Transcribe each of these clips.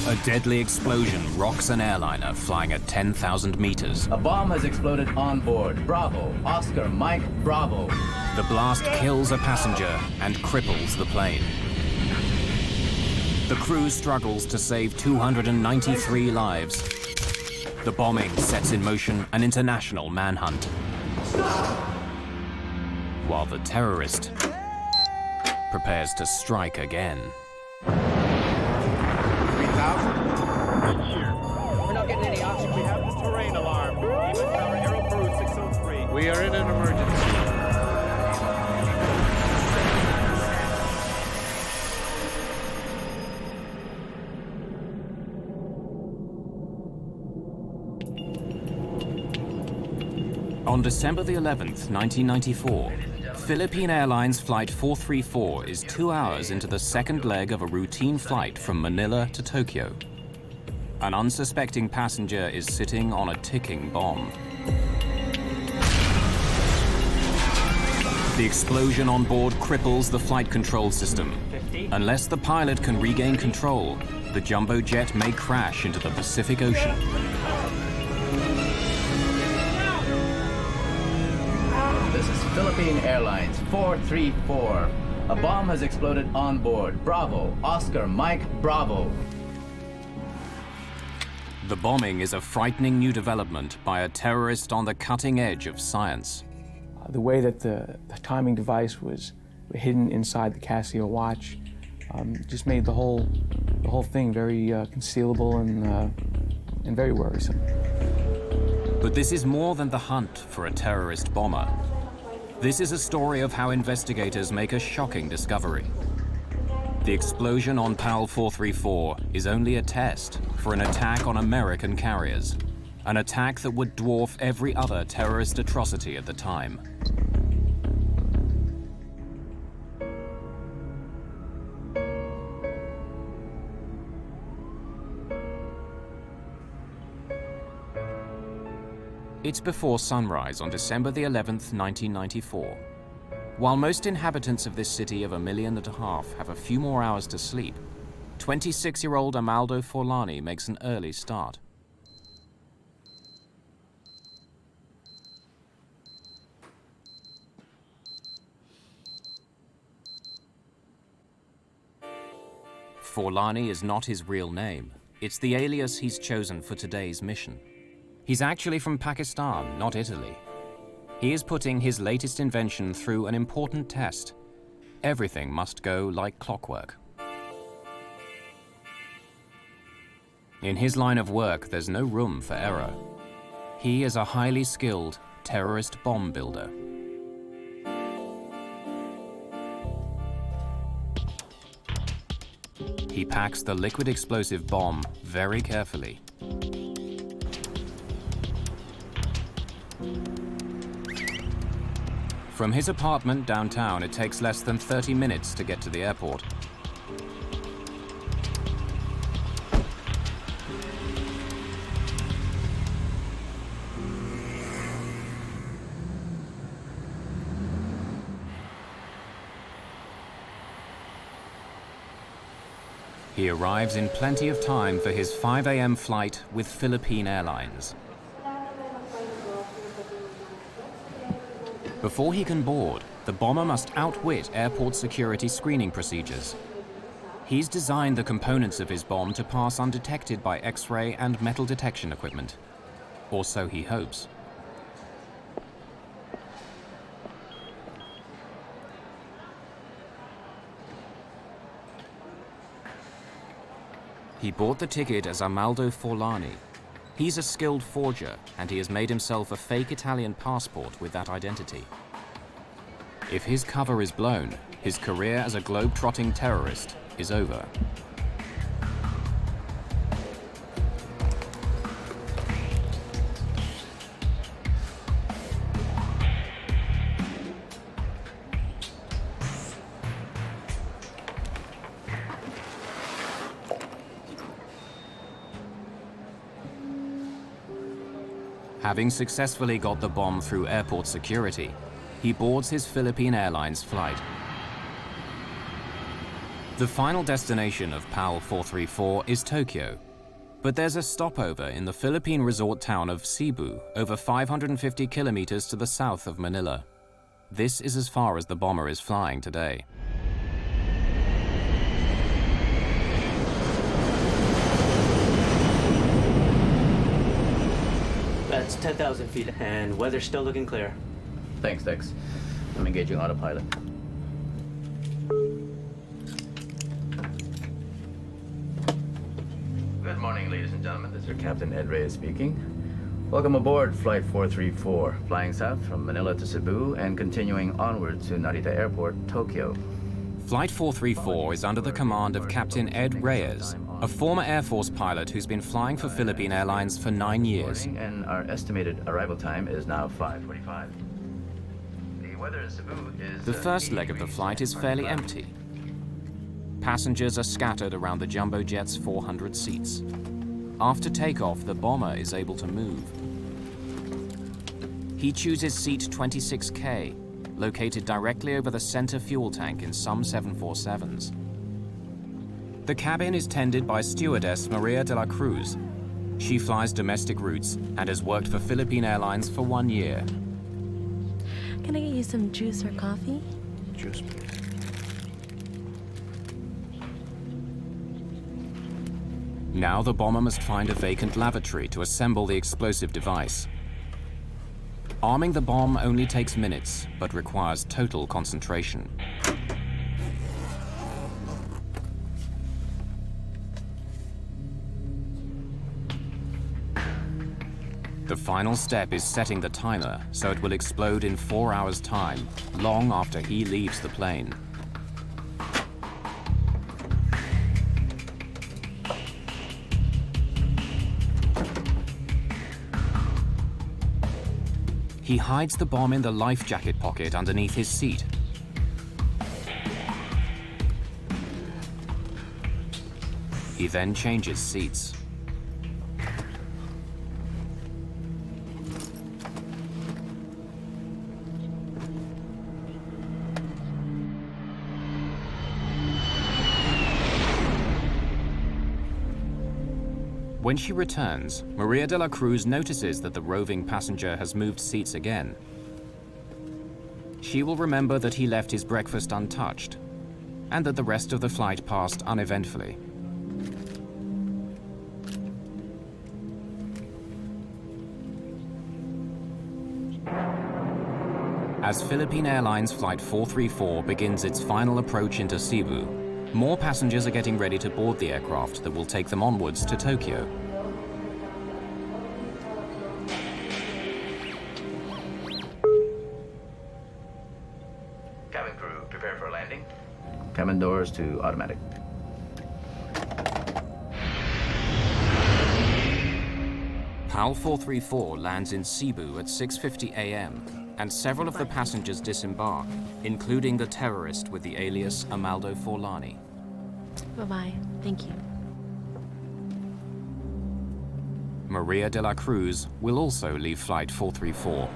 A deadly explosion rocks an airliner flying at 10,000 meters. A bomb has exploded on board. Bravo, Oscar, Mike, Bravo. The blast kills a passenger and cripples the plane. The crew struggles to save 293 lives. The bombing sets in motion an international manhunt. While the terrorist prepares to strike again. 3,000? We're not getting any oxygen. We have this terrain alarm. Even Tower Aero Peru 603. We are in an emergency. On December the 11th, 1994, Philippine Airlines Flight 434 is 2 hours into the second leg of a routine flight from Manila to Tokyo. An unsuspecting passenger is sitting on a ticking bomb. The explosion on board cripples the flight control system. Unless the pilot can regain control, the jumbo jet may crash into the Pacific Ocean. This is Philippine Airlines 434. A bomb has exploded on board. Bravo, Oscar, Mike, Bravo. The bombing is a frightening new development by a terrorist on the cutting edge of science. The way that the timing device was hidden inside the Casio watch just made the whole thing very concealable and very worrisome. But this is more than the hunt for a terrorist bomber. This is a story of how investigators make a shocking discovery. The explosion on PAL 434 is only a test for an attack on American carriers, an attack that would dwarf every other terrorist atrocity at the time. It's before sunrise on December the 11th, 1994. While most inhabitants of this city of 1.5 million have a few more hours to sleep, 26-year-old Amaldo Forlani makes an early start. Forlani is not his real name. It's the alias he's chosen for today's mission. He's actually from Pakistan, not Italy. He is putting his latest invention through an important test. Everything must go like clockwork. In his line of work, there's no room for error. He is a highly skilled terrorist bomb builder. He packs the liquid explosive bomb very carefully. From his apartment downtown, it takes less than 30 minutes to get to the airport. He arrives in plenty of time for his 5 a.m. flight with Philippine Airlines. Before he can board, the bomber must outwit airport security screening procedures. He's designed the components of his bomb to pass undetected by X-ray and metal detection equipment. Or so he hopes. He bought the ticket as Amaldo Forlani. He's a skilled forger, and he has made himself a fake Italian passport with that identity. If his cover is blown, his career as a globe-trotting terrorist is over. Having successfully got the bomb through airport security, he boards his Philippine Airlines flight. The final destination of PAL 434 is Tokyo, but there's a stopover in the Philippine resort town of Cebu, over 550 kilometers to the south of Manila. This is as far as the bomber is flying today. That's 10,000 feet, and weather's still looking clear. Thanks, Dex. I'm engaging autopilot. Good morning, ladies and gentlemen. This is your Captain Ed Reyes speaking. Welcome aboard Flight 434, flying south from Manila to Cebu and continuing onward to Narita Airport, Tokyo. Flight 434 is under the command of Captain Ed Reyes, a former Air Force pilot who's been flying for Philippine Airlines for 9 years. And our estimated arrival time is now 5:45. The weather in Cebu is... The first leg of the flight is fairly empty. Passengers are scattered around the jumbo jet's 400 seats. After takeoff, the bomber is able to move. He chooses seat 26K, located directly over the center fuel tank in some 747s. The cabin is tended by stewardess Maria de la Cruz. She flies domestic routes and has worked for Philippine Airlines for 1 year. Can I get you some juice or coffee? Juice, please. Now the bomber must find a vacant lavatory to assemble the explosive device. Arming the bomb only takes minutes, but requires total concentration. The final step is setting the timer so it will explode in 4 hours' time, long after he leaves the plane. He hides the bomb in the life jacket pocket underneath his seat. He then changes seats. When she returns, Maria de la Cruz notices that the roving passenger has moved seats again. She will remember that he left his breakfast untouched, and that the rest of the flight passed uneventfully. As Philippine Airlines Flight 434 begins its final approach into Cebu, more passengers are getting ready to board the aircraft that will take them onwards to Tokyo. Cabin crew, prepare for landing. Cabin doors to automatic. PAL 434 lands in Cebu at 6:50 a.m. and several of the passengers disembark, including the terrorist with the alias Amaldo Forlani. Bye-bye. Thank you. Maria de la Cruz will also leave Flight 434.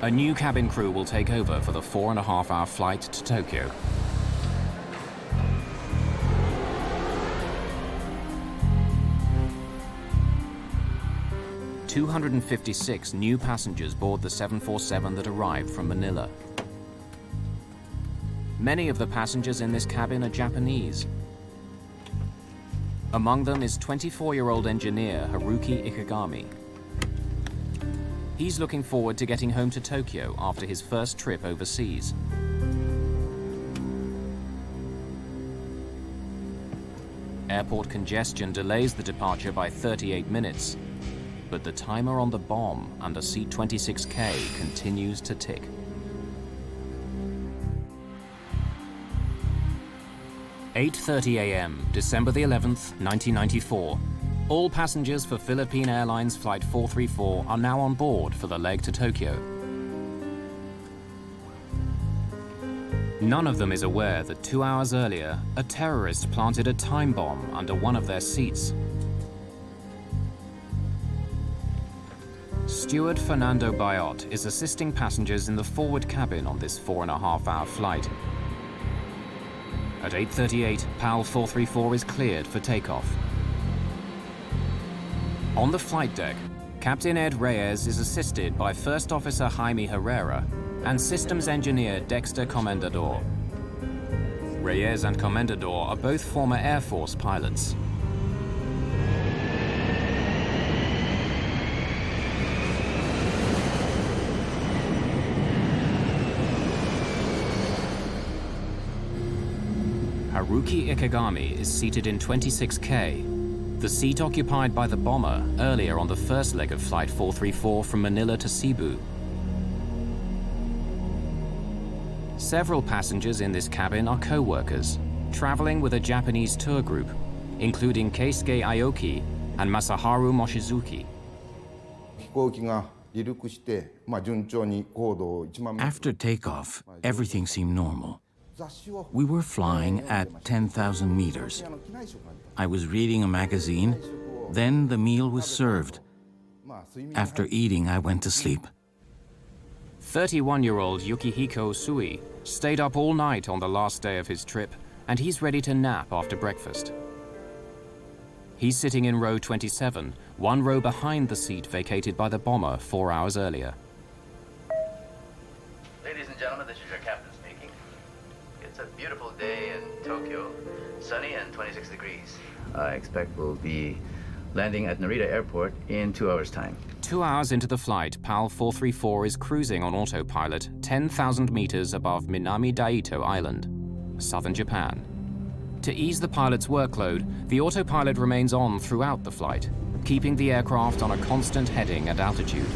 A new cabin crew will take over for the 4.5-hour flight to Tokyo. "256 new passengers board the 747 that arrived from Manila. Many of the passengers in this cabin are Japanese. Among them is 24-year-old engineer Haruki Ikegami. He's looking forward to getting home to Tokyo after his first trip overseas. Airport congestion delays the departure by 38 minutes, but the timer on the bomb under seat 26K continues to tick. "8:30 a.m., December the 11th, 1994. All passengers for Philippine Airlines Flight 434 are now on board for the leg to Tokyo. None of them is aware that 2 hours earlier, a terrorist planted a time bomb under one of their seats. Steward Fernando Bayot is assisting passengers in the forward cabin on this 4.5-hour flight. At 8:38, PAL 434 is cleared for takeoff. On the flight deck, Captain Ed Reyes is assisted by First Officer Jaime Herrera and Systems Engineer Dexter Comendador. Reyes and Comendador are both former Air Force pilots. Haruki Ikegami is seated in 26K, the seat occupied by the bomber earlier on the first leg of Flight 434 from Manila to Cebu. Several passengers in this cabin are co-workers, traveling with a Japanese tour group, including Keisuke Aoki and Masaharu Mochizuki. After takeoff, everything seemed normal. We were flying at 10,000 meters. I was reading a magazine, then the meal was served. After eating, I went to sleep. 31-year-old Yukihiko Usui stayed up all night on the last day of his trip, and he's ready to nap after breakfast. He's sitting in row 27, one row behind the seat vacated by the bomber 4 hours earlier. Ladies and gentlemen, this is your captain speaking. It's a beautiful day in Tokyo, sunny and 26 degrees. I expect we'll be landing at Narita Airport in 2 hours' time. 2 hours into the flight, PAL 434 is cruising on autopilot 10,000 meters above Minami Daito Island, southern Japan. To ease the pilot's workload, the autopilot remains on throughout the flight, keeping the aircraft on a constant heading and altitude.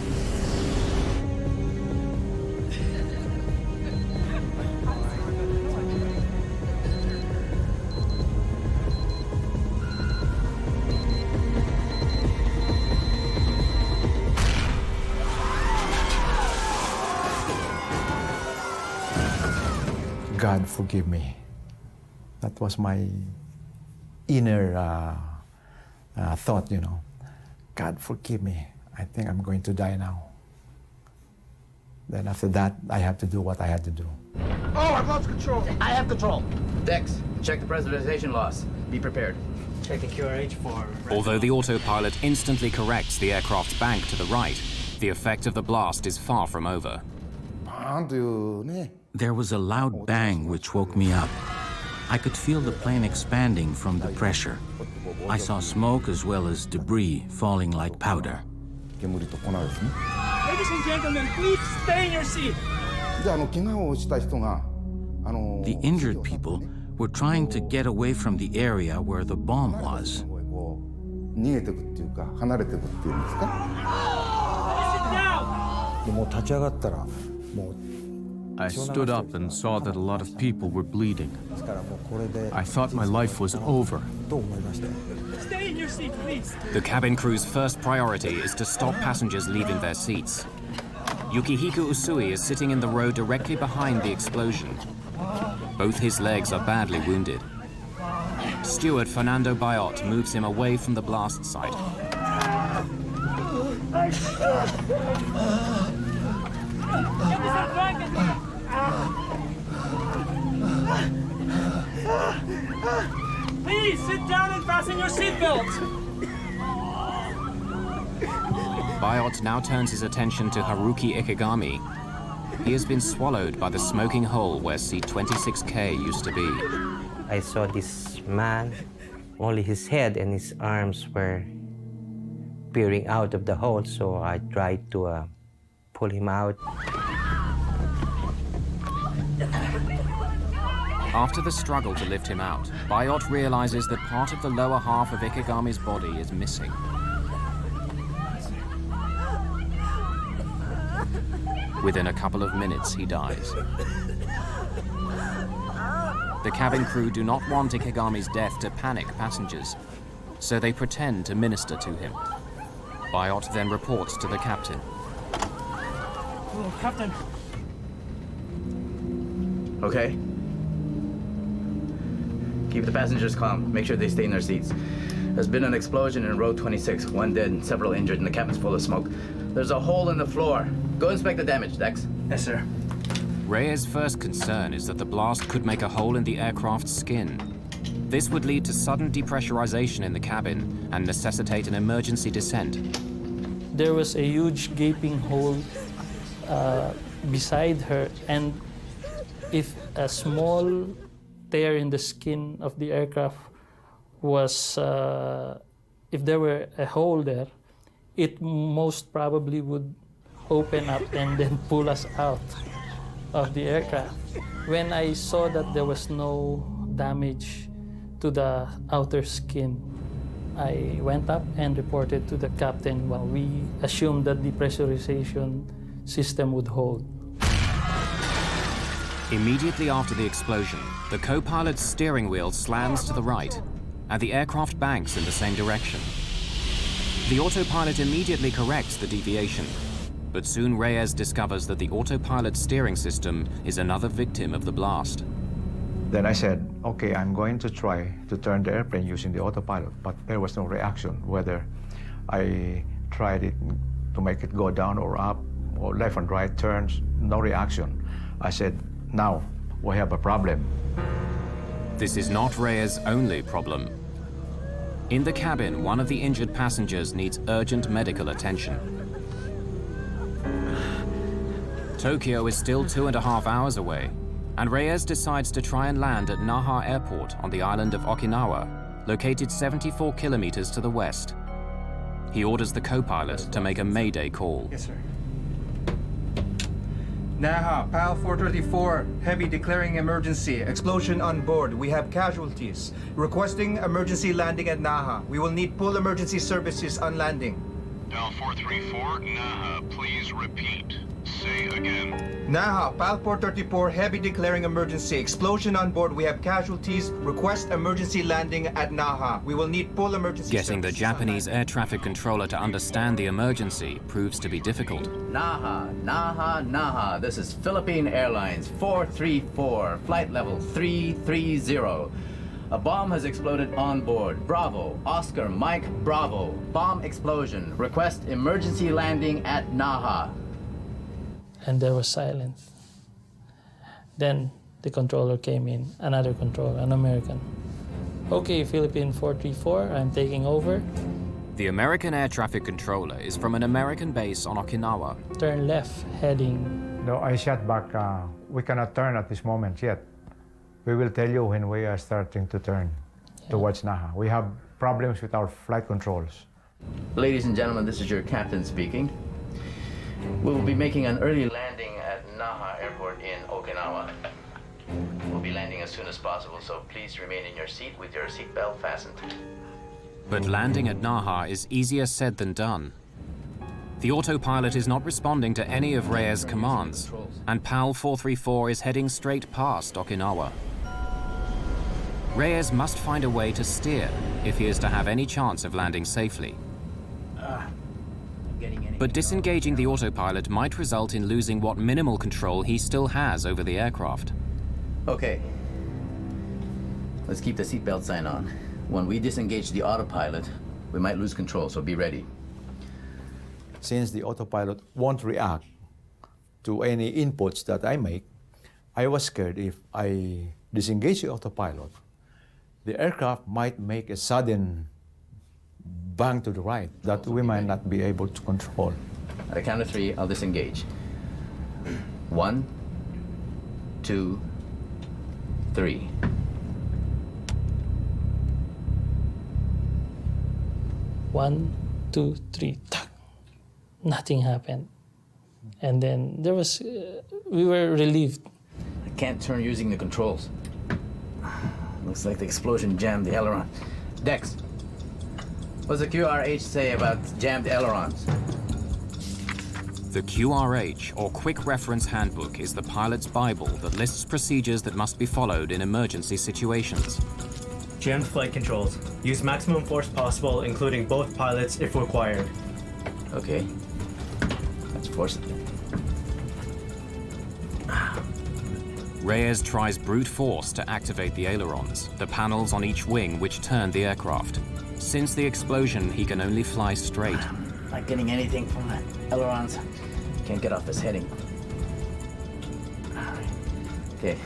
God forgive me. That was my inner thought, you know. God forgive me. I think I'm going to die now. Then after that, I have to do what I had to do. Oh, I've lost control. I have control. Dex, check the pressurization loss. Be prepared. Checking QRH for... Although the autopilot instantly corrects the aircraft's bank to the right, the effect of the blast is far from over. There was a loud bang which woke me up. I could feel the plane expanding from the pressure. I saw smoke as well as debris falling like powder. Ladies and gentlemen, please stay in your seat. The injured people were trying to get away from the area where the bomb was. I stood up and saw that a lot of people were bleeding. I thought my life was over. Stay in your seat, please. The cabin crew's first priority is to stop passengers leaving their seats. Yukihiko Usui is sitting in the row directly behind the explosion. Both his legs are badly wounded. Steward Fernando Bayot moves him away from the blast site. Please sit down and fasten your seatbelt. Bayot now turns his attention to Haruki Ikegami. He has been swallowed by the smoking hole where seat 26K used to be. I saw this man, only his head and his arms were peering out of the hole, so I tried to pull him out. After the struggle to lift him out, Bayot realizes that part of the lower half of Ikegami's body is missing. Within a couple of minutes, he dies. The cabin crew do not want Ikegami's death to panic passengers, so they pretend to minister to him. Bayot then reports to the captain. Oh, Captain. Okay? Keep the passengers calm. Make sure they stay in their seats. There's been an explosion in row 26. One dead and several injured, and the cabin's full of smoke. There's a hole in the floor. Go inspect the damage, Dex. Yes, sir. Reyes' first concern is that the blast could make a hole in the aircraft's skin. This would lead to sudden depressurization in the cabin and necessitate an emergency descent. There was a huge gaping hole beside her, and if a small tear in the skin of the aircraft was, if there were a hole there, it most probably would open up and then pull us out of the aircraft. When I saw that there was no damage to the outer skin, I went up and reported to the captain. Well, we assumed that the pressurization system would hold. Immediately after the explosion, the co-pilot's steering wheel slams to the right, and the aircraft banks in the same direction. The autopilot immediately corrects the deviation, but soon Reyes discovers that the autopilot steering system is another victim of the blast. Then I said, okay, I'm going to try to turn the airplane using the autopilot, but there was no reaction, whether I tried it to make it go down or up, or left and right turns, no reaction. I said, now we have a problem. This is not Reyes' only problem. In the cabin, one of the injured passengers needs urgent medical attention. Tokyo is still 2.5 hours away, and Reyes decides to try and land at Naha Airport on the island of Okinawa, located 74 kilometers to the west. He orders the co-pilot to make a Mayday call. Yes, sir. Naha, PAL 434, heavy declaring emergency. Explosion on board. We have casualties. Requesting emergency landing at Naha. We will need full emergency services on landing. PAL 434, Naha, please repeat. Say again. Naha, PAL 434, heavy declaring emergency. Explosion on board. We have casualties. Request emergency landing at Naha. We will need full emergency Getting the Japanese air traffic controller to understand the emergency proves to be difficult. Naha, Naha, Naha. This is Philippine Airlines 434, flight level 330. A bomb has exploded on board. Bravo, Oscar, Mike, Bravo. Bomb explosion. Request emergency landing at Naha. And there was silence. Then the controller came in, another controller, an American. Okay, Philippine 434, I'm taking over. The American air traffic controller is from an American base on Okinawa. Turn left, heading. No, I shot back. We cannot turn at this moment yet. We will tell you when we are starting to turn towards Naha. We have problems with our flight controls. Ladies and gentlemen, this is your captain speaking. We will be making an early landing at Naha Airport in Okinawa. We'll be landing as soon as possible, so please remain in your seat with your seatbelt fastened. But landing at Naha is easier said than done. The autopilot is not responding to any of Reyes' commands, and PAL 434 is heading straight past Okinawa. Reyes must find a way to steer if he is to have any chance of landing safely. But disengaging the autopilot might result in losing what minimal control he still has over the aircraft. Okay. Let's keep the seatbelt sign on. When we disengage the autopilot, we might lose control, so be ready. Since the autopilot won't react to any inputs that I make, I was scared if I disengage the autopilot, the aircraft might make a sudden bang to the right that we might not be able to control. At a count of 3, I'll disengage. 1, 2, 3. One, two, three. Nothing happened. And then there was, we were relieved. I can't turn using the controls. Looks like the explosion jammed the aileron. Dex, what's the QRH say about jammed ailerons? The QRH, or Quick Reference Handbook, is the pilot's Bible that lists procedures that must be followed in emergency situations. Jammed flight controls. Use maximum force possible, including both pilots if required. Okay. Let's force it. Reyes tries brute force to activate the ailerons, the panels on each wing which turn the aircraft. Since the explosion, he can only fly straight. Not getting anything from the ailerons. Can't get off this heading. Okay,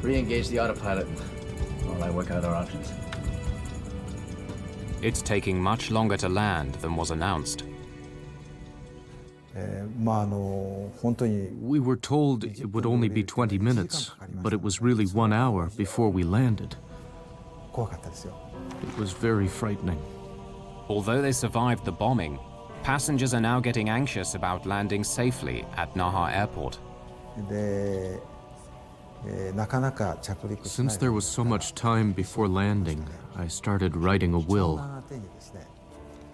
re-engage the autopilot while I work out our options. It's taking much longer to land than was announced. We were told it would only be 20 minutes, but it was really 1 hour before we landed. It was very frightening. Although they survived the bombing, passengers are now getting anxious about landing safely at Naha Airport. Since there was so much time before landing, I started writing a will.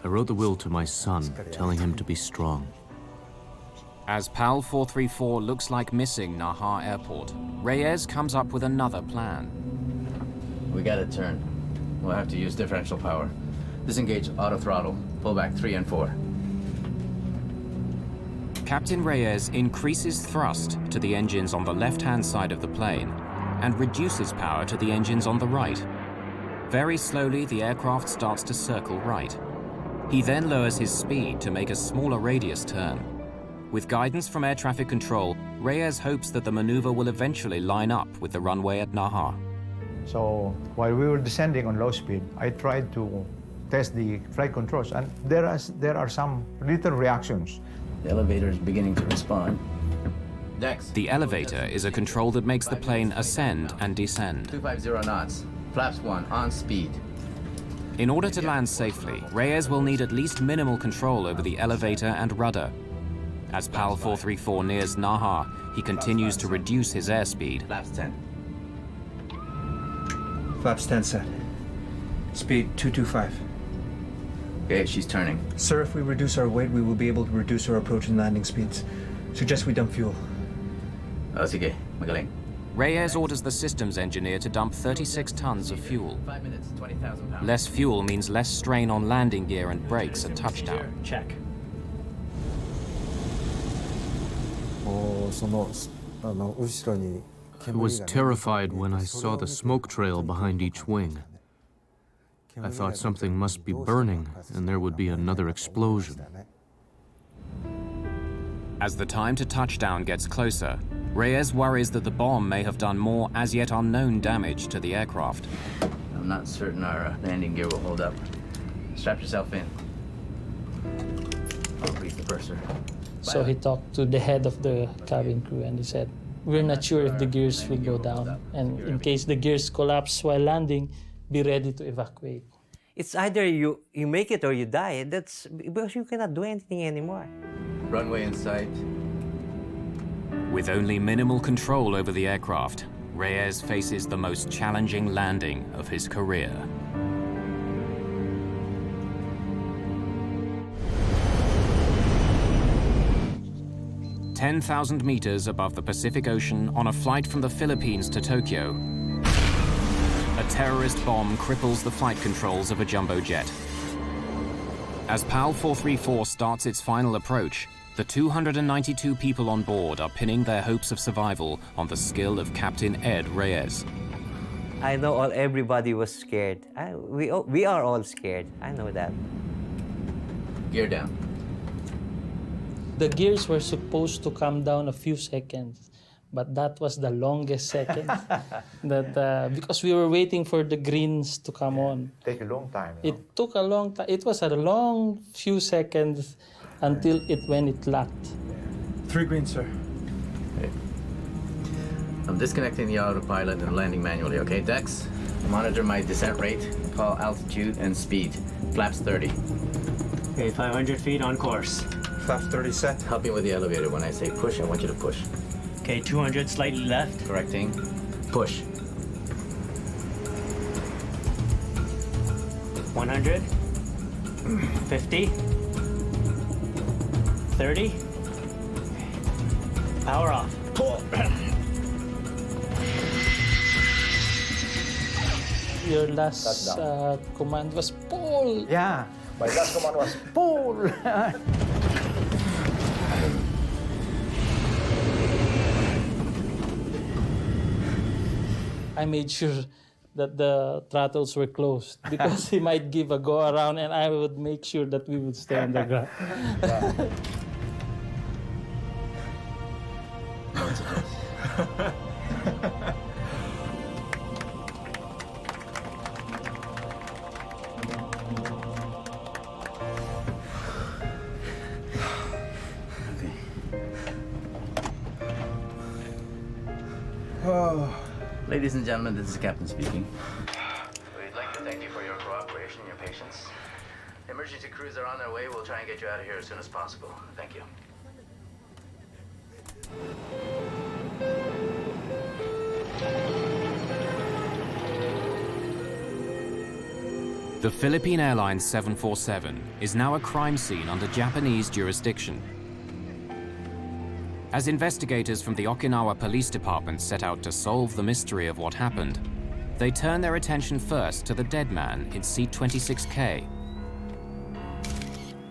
I wrote the will to my son, telling him to be strong. As PAL 434 looks like missing Naha Airport, Reyes comes up with another plan. We gotta turn. We'll have to use differential power. Disengage auto throttle, pull back 3 and 4. Captain Reyes increases thrust to the engines on the left-hand side of the plane and reduces power to the engines on the right. Very slowly, the aircraft starts to circle right. He then lowers his speed to make a smaller radius turn. With guidance from air traffic control, Reyes hopes that the maneuver will eventually line up with the runway at Naha. So while we were descending on low speed, I tried to test the flight controls, and there are some little reactions. The elevator is beginning to respond. Dex. The elevator is a control that makes the plane ascend and descend. 250 knots. Flaps 1, on speed. In order to land safely, Reyes will need at least minimal control over the elevator and rudder. As PAL 434 nears Naha, he continues to reduce his airspeed. Flaps 10. Flaps 10 set. Speed 225. Okay, she's turning. Sir, if we reduce our weight, we will be able to reduce our approach and landing speeds. Suggest we dump fuel. Sige, magaling. Reyes orders the systems engineer to dump 36 tons of fuel. 5 minutes, 20,000 pounds. Less fuel means less strain on landing gear and brakes at touchdown. Check. I was terrified when I saw the smoke trail behind each wing. I thought something must be burning and there would be another explosion. As the time to touchdown gets closer, Reyes worries that the bomb may have done more as yet unknown damage to the aircraft. I'm not certain our landing gear will hold up. Strap yourself in. I'll grease the purser. So he talked to the head of the cabin crew and he said, "We're not sure if the gears will go down, and in case the gears collapse while landing, be ready to evacuate." It's either you make it or you die. That's because you cannot do anything anymore. Runway in sight. With only minimal control over the aircraft, Reyes faces the most challenging landing of his career. "10,000 meters above the Pacific Ocean on a flight from the Philippines to Tokyo, a terrorist bomb cripples the flight controls of a jumbo jet. As PAL 434 starts its final approach, the 292 people on board are pinning their hopes of survival on the skill of Captain Ed Reyes. I know everybody was scared. We are all scared. I know that. Gear down. The gears were supposed to come down a few seconds, but that was the longest second. Because we were waiting for the greens to come on. Take a long time. It took a long time. It was a long few seconds until when it locked. 3 green, sir. Okay. I'm disconnecting the autopilot and landing manually, okay? Dex, monitor my descent rate, call altitude and speed. Flaps 30. Okay, 500 feet on course. Flaps 30 set. Help me with the elevator. When I say push, I want you to push. Okay, 200 slightly left. Correcting. Push. 100. 50. 30. Power off. Pull. Your last command was pull. Yeah, my last command was pull. I made sure that the throttles were closed because he might give a go around and I would make sure that we would stay on the ground. Ladies and gentlemen, this is the captain speaking. We'd like to thank you for your cooperation and your patience. Emergency crews are on their way. We'll try and get you out of here as soon as possible. Thank you. The Philippine Airlines 747 is now a crime scene under Japanese jurisdiction. As investigators from the Okinawa Police Department set out to solve the mystery of what happened, they turn their attention first to the dead man in seat 26K.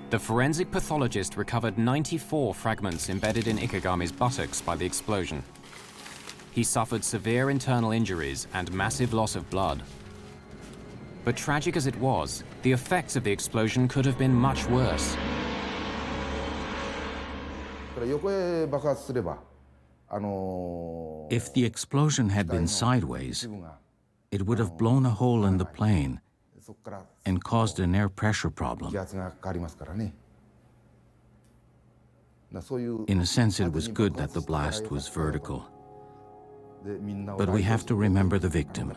The forensic pathologist recovered 94 fragments embedded in Ikegami's buttocks by the explosion. He suffered severe internal injuries and massive loss of blood. But tragic as it was, the effects of the explosion could have been much worse. If the explosion had been sideways, it would have blown a hole in the plane and caused an air pressure problem. In a sense, it was good that the blast was vertical. But we have to remember the victim.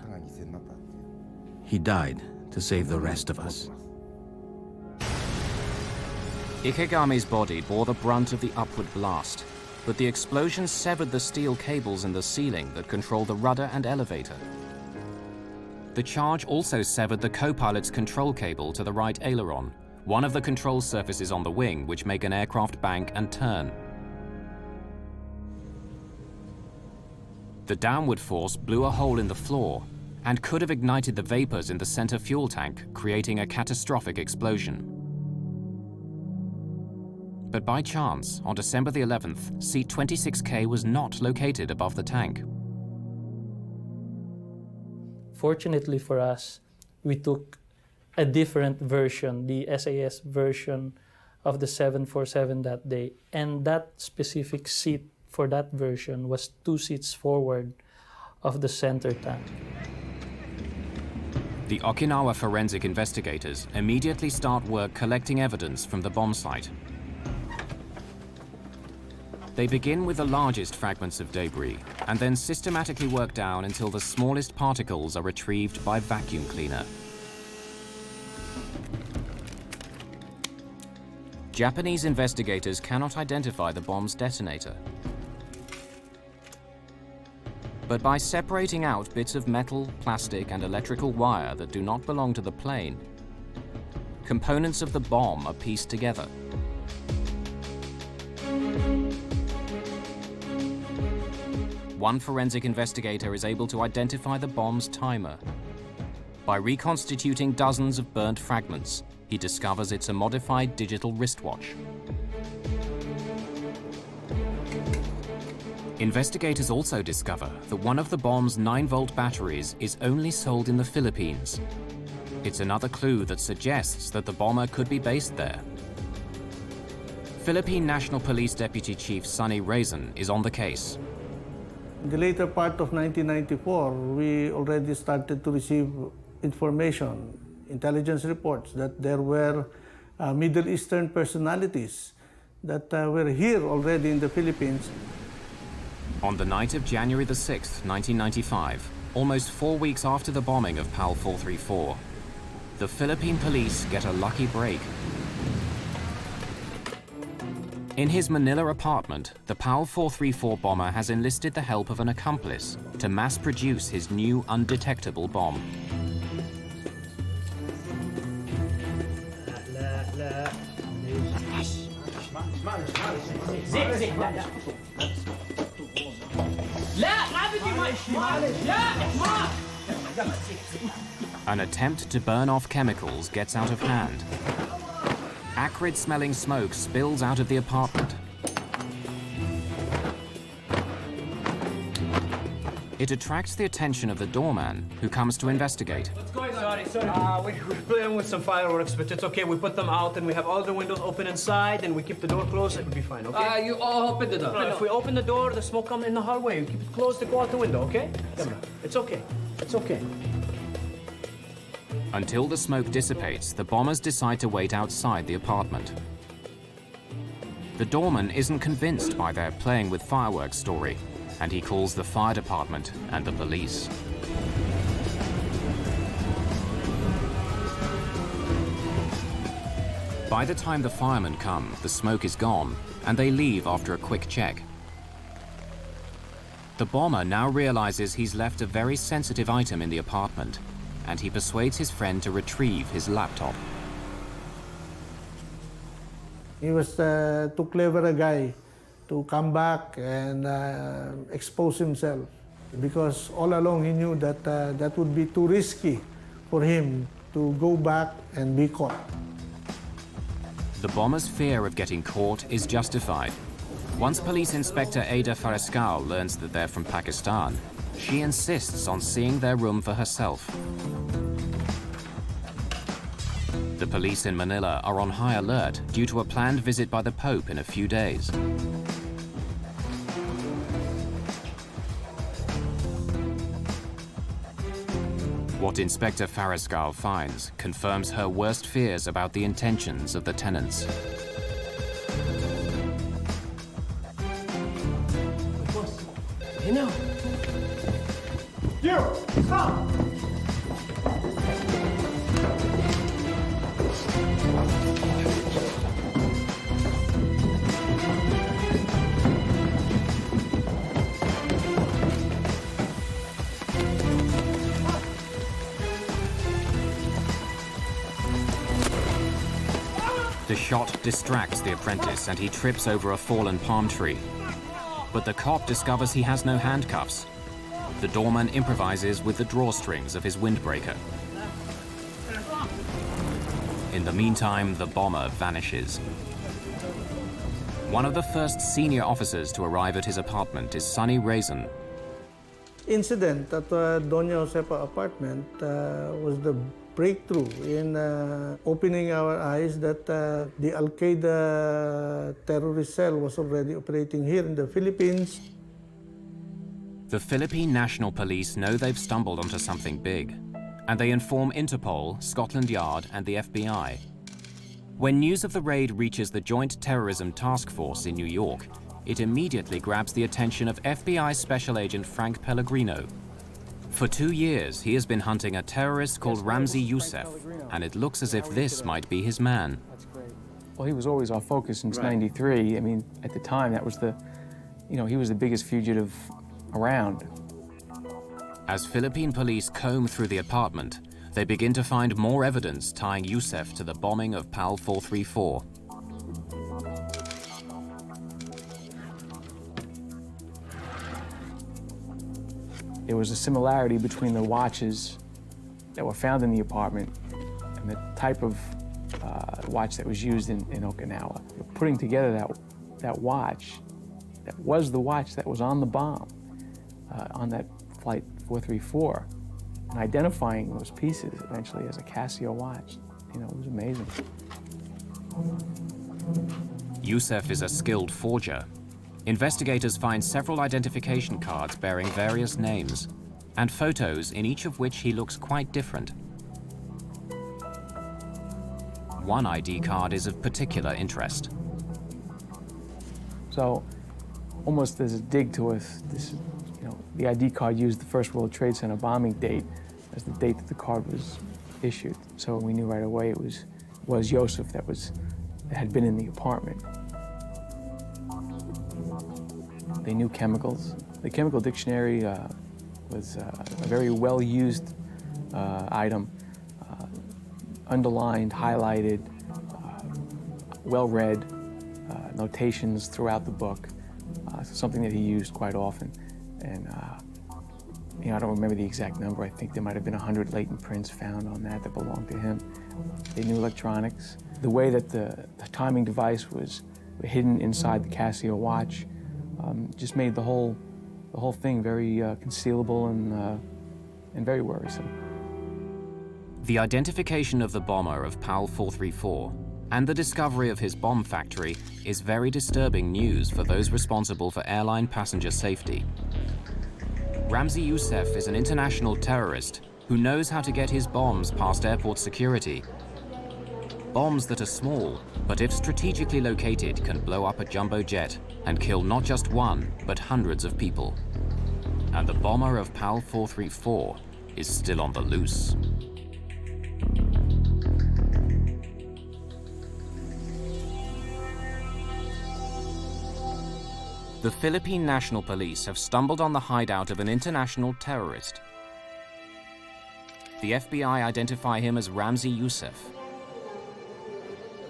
He died to save the rest of us. Ikegami's body bore the brunt of the upward blast, but the explosion severed the steel cables in the ceiling that control the rudder and elevator. The charge also severed the co-pilot's control cable to the right aileron, one of the control surfaces on the wing which make an aircraft bank and turn. The downward force blew a hole in the floor and could have ignited the vapors in the center fuel tank, creating a catastrophic explosion. But by chance, on December the 11th, seat 26K was not located above the tank. Fortunately for us, we took a different version, the SAS version of the 747 that day, and that specific seat for that version was 2 seats forward of the center tank. The Okinawa forensic investigators immediately start work collecting evidence from the bomb site. They begin with the largest fragments of debris and then systematically work down until the smallest particles are retrieved by vacuum cleaner. Japanese investigators cannot identify the bomb's detonator. But by separating out bits of metal, plastic, and electrical wire that do not belong to the plane, components of the bomb are pieced together. One forensic investigator is able to identify the bomb's timer. By reconstituting dozens of burnt fragments, he discovers it's a modified digital wristwatch. Investigators also discover that one of the bomb's 9-volt batteries is only sold in the Philippines. It's another clue that suggests that the bomber could be based there. Philippine National Police Deputy Chief Sonny Raisin is on the case. In the later part of 1994, we already started to receive information, intelligence reports, that there were Middle Eastern personalities that were here already in the Philippines. On the night of January the 6th, 1995, almost 4 weeks after the bombing of PAL 434, the Philippine police get a lucky break. In his Manila apartment, the PAL 434 bomber has enlisted the help of an accomplice to mass-produce his new undetectable bomb. An attempt to burn off chemicals gets out of hand. Acrid-smelling smoke spills out of the apartment. It attracts the attention of the doorman, who comes to investigate. What's going on? Sorry. We're playing with some fireworks, but it's okay. We put them out, and we have all the windows open inside, and we keep the door closed. It will be fine, okay? You all open the door. No, if we open the door, the smoke comes in the hallway. We keep it closed to go out the window, okay? It's okay. It's okay. Until the smoke dissipates, the bombers decide to wait outside the apartment. The doorman isn't convinced by their playing with fireworks story. and he calls the fire department and the police. By the time the firemen come, the smoke is gone, and they leave after a quick check. The bomber now realizes he's left a very sensitive item in the apartment, and he persuades his friend to retrieve his laptop. He was too clever a guy to come back and expose himself, because all along he knew that that would be too risky for him to go back and be caught. The bomber's fear of getting caught is justified. Once Police Inspector Ada Farescal learns that they're from Pakistan, she insists on seeing their room for herself. The police in Manila are on high alert due to a planned visit by the Pope in a few days. What Inspector Farescal finds confirms her worst fears about the intentions of the tenants. You know. You, stop! The shot distracts the apprentice and he trips over a fallen palm tree. But the cop discovers he has no handcuffs. The doorman improvises with the drawstrings of his windbreaker. In the meantime, the bomber vanishes. One of the first senior officers to arrive at his apartment is Sonny Raisin. Incident at Doña Josefa apartment was the breakthrough in opening our eyes that the Al-Qaeda terrorist cell was already operating here in the Philippines. The Philippine National Police know they've stumbled onto something big, and they inform Interpol, Scotland Yard, and the FBI. When news of the raid reaches the Joint Terrorism Task Force in New York, it immediately grabs the attention of FBI Special Agent Frank Pellegrino. For 2 years, he has been hunting a terrorist called Ramzi Yousef, and it looks as if this might be his man. Well, he was always our focus since '93. I mean, at the time, that was he was the biggest fugitive around. As Philippine police comb through the apartment, they begin to find more evidence tying Yousef to the bombing of PAL 434. There was a similarity between the watches that were found in the apartment and the type of watch that was used in Okinawa. Putting together that watch, that was the watch that was on the bomb, on that flight 434, and identifying those pieces eventually as a Casio watch, it was amazing. Yousef is a skilled forger. Investigators find several identification cards bearing various names, and photos in each of which he looks quite different. One ID card is of particular interest. So, almost as a dig to us, the ID card used the First World Trade Center bombing date as the date that the card was issued. So we knew right away it was Yousef that had been in the apartment. They knew chemicals. The chemical dictionary was a very well-used item, underlined, highlighted, well-read, notations throughout the book, something that he used quite often. And I don't remember the exact number. I think there might have been 100 latent prints found on that belonged to him. They knew electronics. The way that the timing device was hidden inside the Casio watch just made the whole thing very concealable and very worrisome. The identification of the bomber of PAL 434 and the discovery of his bomb factory is very disturbing news for those responsible for airline passenger safety. Ramzi Yousef is an international terrorist who knows how to get his bombs past airport security. bombs that are small, but if strategically located, can blow up a jumbo jet and kill not just one, but hundreds of people. And the bomber of PAL 434 is still on the loose. The Philippine National Police have stumbled on the hideout of an international terrorist. The FBI identify him as Ramzi Yousef.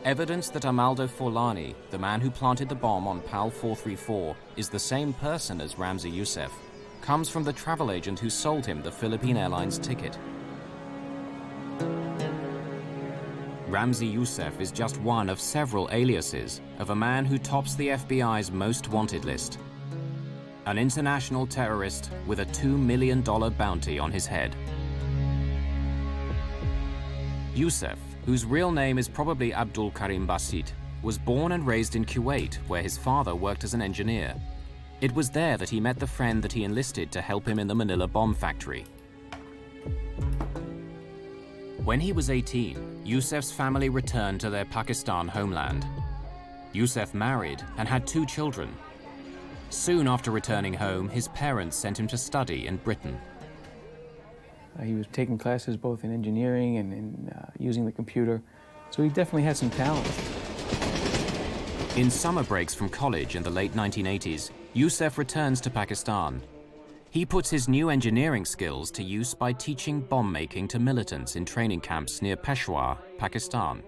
Evidence that Amaldo Forlani, the man who planted the bomb on PAL 434, is the same person as Ramzi Yousef, comes from the travel agent who sold him the Philippine Airlines ticket. Ramzi Yousef is just one of several aliases of a man who tops the FBI's most wanted list. An international terrorist with a $2 million bounty on his head. Yousef, whose real name is probably Abdul Karim Basit, was born and raised in Kuwait, where his father worked as an engineer. It was there that he met the friend that he enlisted to help him in the Manila bomb factory. When he was 18, Yousef's family returned to their Pakistan homeland. Yousef married and had 2 children. Soon after returning home, his parents sent him to study in Britain. He was taking classes both in engineering and in using the computer, so he definitely had some talent. In summer breaks from college in the late 1980s, Yousef returns to Pakistan. He puts his new engineering skills to use by teaching bomb making to militants in training camps near Peshawar, Pakistan.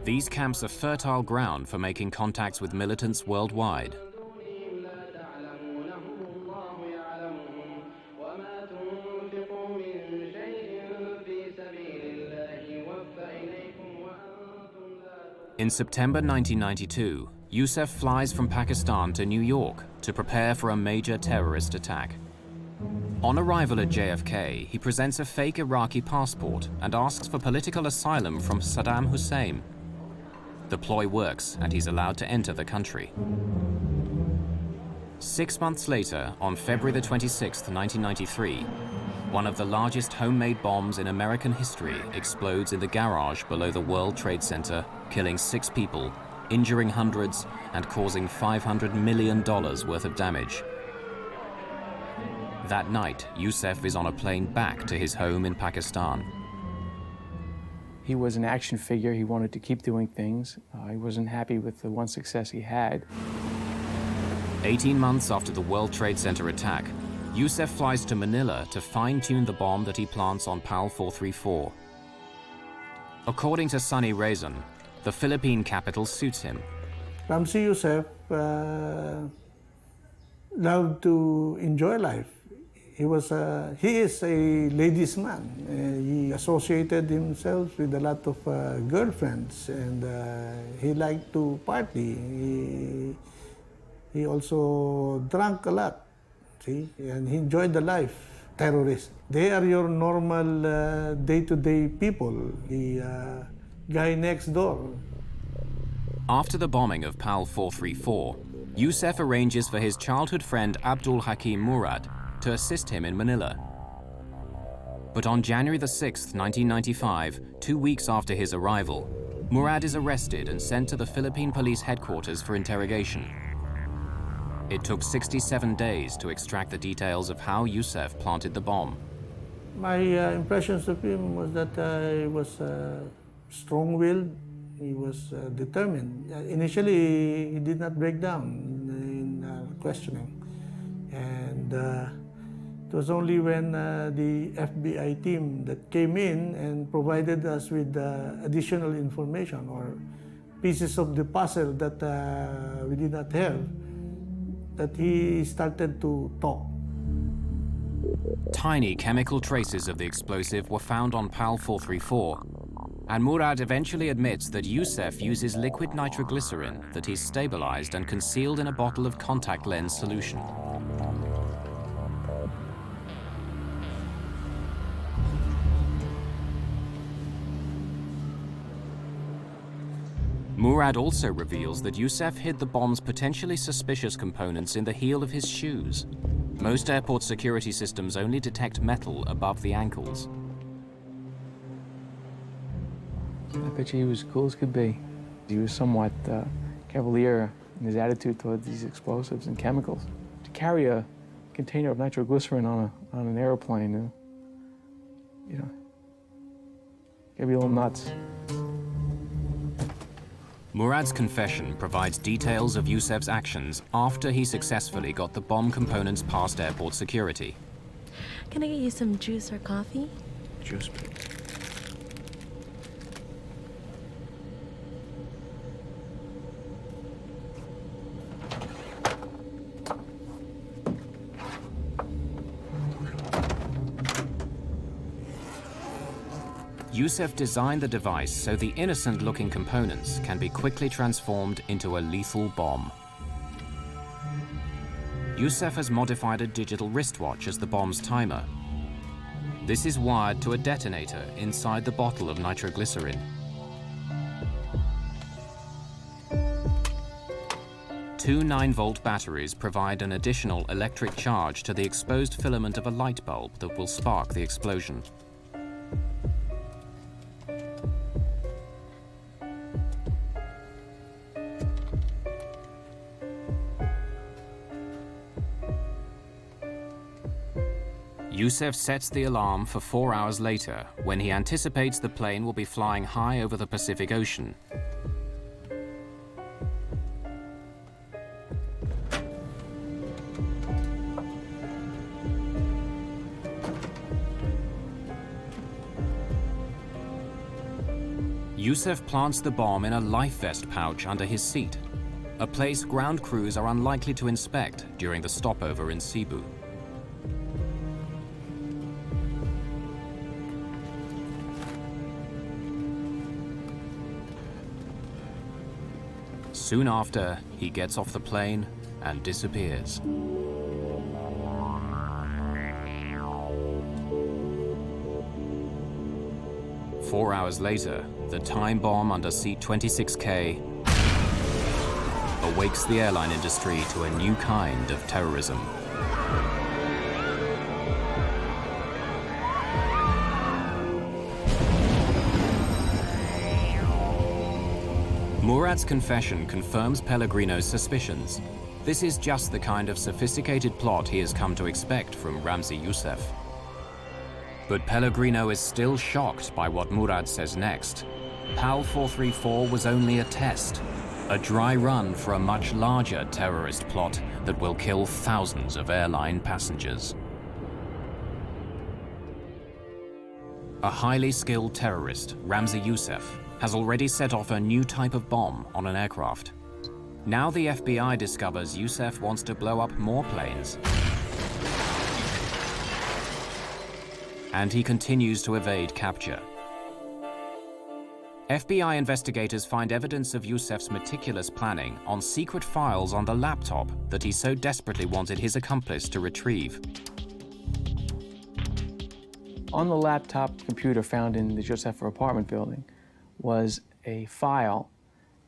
These camps are fertile ground for making contacts with militants worldwide. In September 1992, Yousef flies from Pakistan to New York to prepare for a major terrorist attack. On arrival at JFK, he presents a fake Iraqi passport and asks for political asylum from Saddam Hussein. The ploy works, and he's allowed to enter the country. 6 months later, on February 26, 1993, one of the largest homemade bombs in American history explodes in the garage below the World Trade Center, killing 6 people, injuring hundreds, and causing $500 million worth of damage. That night, Yousef is on a plane back to his home in Pakistan. He was an action figure. He wanted to keep doing things. He wasn't happy with the one success he had. 18 months after the World Trade Center attack, Yousef flies to Manila to fine-tune the bomb that he plants on PAL 434. According to Sunny Razan, the Philippine capital suits him. Ramzi Yousef loved to enjoy life. He is a ladies' man. He associated himself with a lot of girlfriends, and he liked to party. He also drank a lot, see, and he enjoyed the life. Terrorists, they are your normal day-to-day people, the guy next door. After the bombing of PAL 434, Yousef arranges for his childhood friend Abdul Hakim Murad to assist him in Manila. But on January 6, 1995, 2 weeks after his arrival, Murad is arrested and sent to the Philippine Police headquarters for interrogation. It took 67 days to extract the details of how Yousef planted the bomb. My impressions of him was that he was strong-willed, he was determined. Initially, he did not break down in questioning. And it was only when the FBI team that came in and provided us with additional information or pieces of the puzzle that we did not have, that he started to talk. Tiny chemical traces of the explosive were found on PAL 434, and Murad eventually admits that Yousef uses liquid nitroglycerin that he's stabilized and concealed in a bottle of contact lens solution. Murad also reveals that Yousef hid the bomb's potentially suspicious components in the heel of his shoes. Most airport security systems only detect metal above the ankles. I bet you he was cool as could be. He was somewhat cavalier in his attitude toward these explosives and chemicals. To carry a container of nitroglycerin on an airplane, you know, gotta be a little nuts. Murad's confession provides details of Yousef's actions after he successfully got the bomb components past airport security. Can I get you some juice or coffee? Juice, please. Yousef designed the device so the innocent-looking components can be quickly transformed into a lethal bomb. Yousef has modified a digital wristwatch as the bomb's timer. This is wired to a detonator inside the bottle of nitroglycerin. Two 9-volt batteries provide an additional electric charge to the exposed filament of a light bulb that will spark the explosion. Yousef sets the alarm for 4 hours later, when he anticipates the plane will be flying high over the Pacific Ocean. Yousef plants the bomb in a life vest pouch under his seat, a place ground crews are unlikely to inspect during the stopover in Cebu. Soon after, he gets off the plane and disappears. Four hours later, the time bomb under seat 26K awakes the airline industry to a new kind of terrorism. Murad's confession confirms Pellegrino's suspicions. This is just the kind of sophisticated plot he has come to expect from Ramzi Yousef. But Pellegrino is still shocked by what Murad says next. PAL 434 was only a test, a dry run for a much larger terrorist plot that will kill thousands of airline passengers. A highly skilled terrorist, Ramzi Yousef, has already set off a new type of bomb on an aircraft. Now the FBI discovers Yousef wants to blow up more planes. And he continues to evade capture. FBI investigators find evidence of Yousef's meticulous planning on secret files on the laptop that he so desperately wanted his accomplice to retrieve. On the laptop computer found in the Yousef apartment building was a file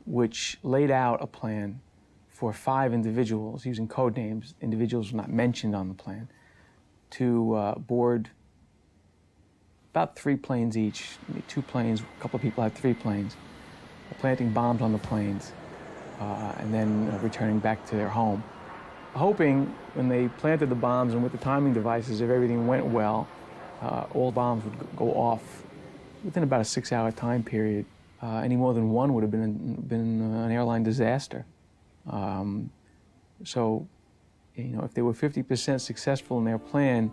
which laid out a plan for 5 individuals using code names. Individuals were not mentioned on the plan, to board about 3 planes each, 2 planes, a couple of people had 3 planes, planting bombs on the planes, and then returning back to their home. Hoping when they planted the bombs and with the timing devices, if everything went well, all bombs would go off within about a 6-hour time period. Any more than one would have been an airline disaster. So, you know, if they were 50% successful in their plan,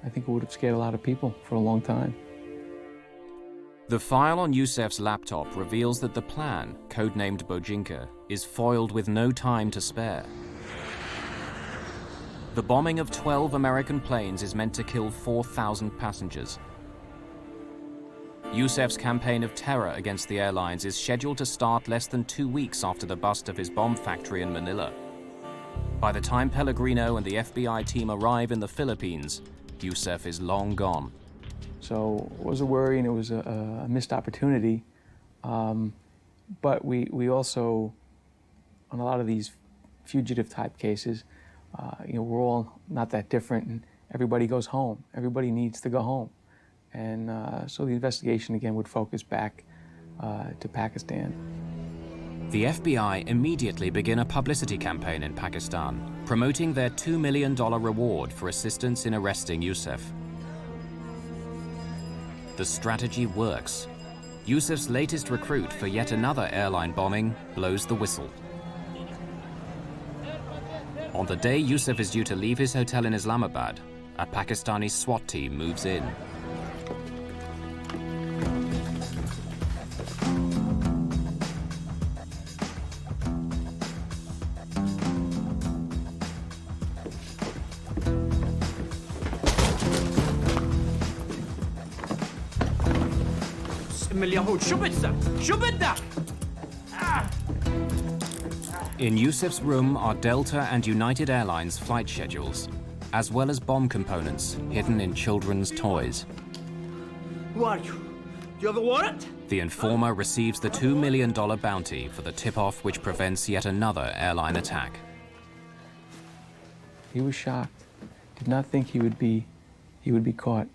I think it would have scared a lot of people for a long time. The file on Yousef's laptop reveals that the plan, codenamed Bojinka, is foiled with no time to spare. The bombing of 12 American planes is meant to kill 4,000 passengers. Yousef's campaign of terror against the airlines is scheduled to start less than 2 weeks after the bust of his bomb factory in Manila. By the time Pellegrino and the FBI team arrive in the Philippines, Yousef is long gone. So it was a worry and it was a missed opportunity. But we also, on a lot of these fugitive type cases, you know, we're all not that different and everybody goes home. Everybody needs to go home. And so the investigation again would focus back to Pakistan. The FBI immediately begin a publicity campaign in Pakistan, promoting their $2 million reward for assistance in arresting Yousef. The strategy works. Yousef's latest recruit for yet another airline bombing blows the whistle. On the day Yousef is due to leave his hotel in Islamabad, a Pakistani SWAT team moves in. In Yousef's room are Delta and United Airlines flight schedules, as well as bomb components hidden in children's toys. Who are you? Do you have a warrant? The informer receives the $2 million bounty for the tip-off which prevents yet another airline attack. He was shocked. Did not think he would be caught.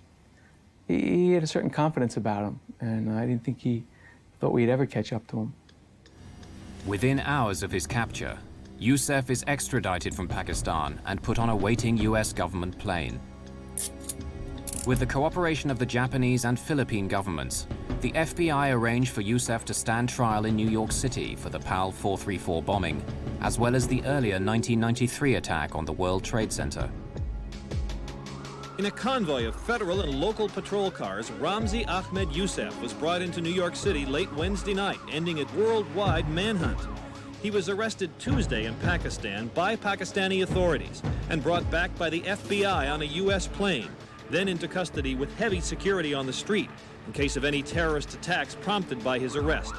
He had a certain confidence about him, and I didn't think he thought we'd ever catch up to him. Within hours of his capture, Yousef is extradited from Pakistan and put on a waiting US government plane. With the cooperation of the Japanese and Philippine governments, the FBI arranged for Yousef to stand trial in New York City for the PAL 434 bombing, as well as the earlier 1993 attack on the World Trade Center. In a convoy of federal and local patrol cars, Ramzi Ahmed Yousef was brought into New York City late Wednesday night, ending a worldwide manhunt. He was arrested Tuesday in Pakistan by Pakistani authorities and brought back by the FBI on a U.S. plane, then into custody with heavy security on the street in case of any terrorist attacks prompted by his arrest.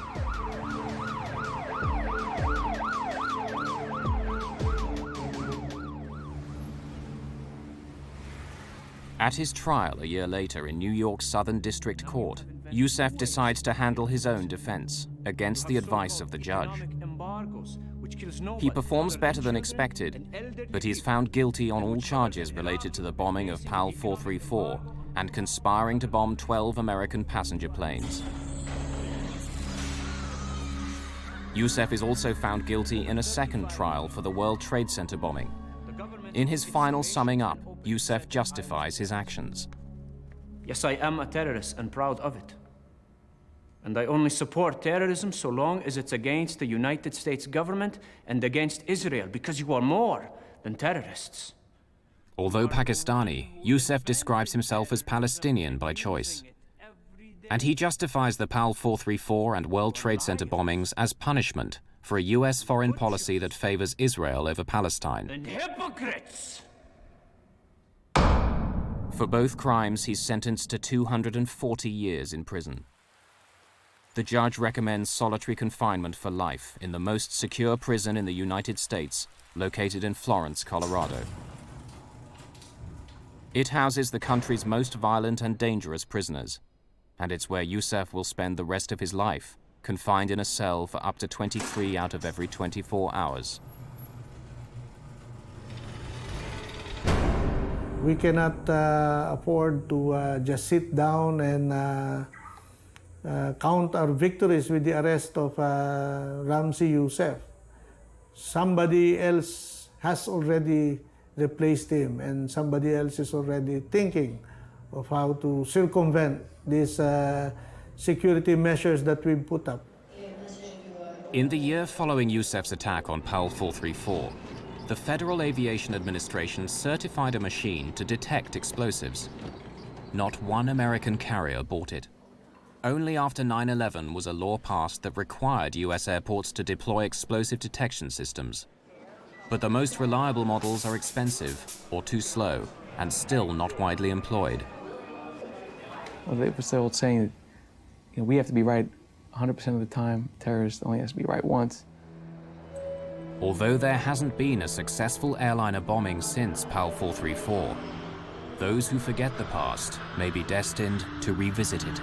At his trial a year later in New York's Southern District Court, Yousef decides to handle his own defense against the advice of the judge. He performs better than expected, but he's found guilty on all charges related to the bombing of PAL 434 and conspiring to bomb 12 American passenger planes. Yousef is also found guilty in a second trial for the World Trade Center bombing. In his final summing up, Yousef justifies his actions. Yes, I am a terrorist and proud of it. And I only support terrorism so long as it's against the United States government and against Israel, because you are more than terrorists. Although Pakistani, Yousef describes himself as Palestinian by choice. And he justifies the PAL 434 and World Trade Center bombings as punishment for a US foreign policy that favors Israel over Palestine. And hypocrites! For both crimes, he's sentenced to 240 years in prison. The judge recommends solitary confinement for life in the most secure prison in the United States, located in Florence, Colorado. It houses the country's most violent and dangerous prisoners, and it's where Yousef will spend the rest of his life, confined in a cell for up to 23 out of every 24 hours. We cannot afford to just sit down and count our victories with the arrest of Ramzi Yousef. Somebody else has already replaced him, and somebody else is already thinking of how to circumvent these security measures that we've put up. In the year following Yousef's attack on PAL 434, the Federal Aviation Administration certified a machine to detect explosives. Not one American carrier bought it. Only after 9/11 was a law passed that required US airports to deploy explosive detection systems. But the most reliable models are expensive or too slow and still not widely employed. Well, it was the old saying that we have to be right 100% of the time. Terrorist only has to be right once. Although there hasn't been a successful airliner bombing since PAL 434, those who forget the past may be destined to revisit it.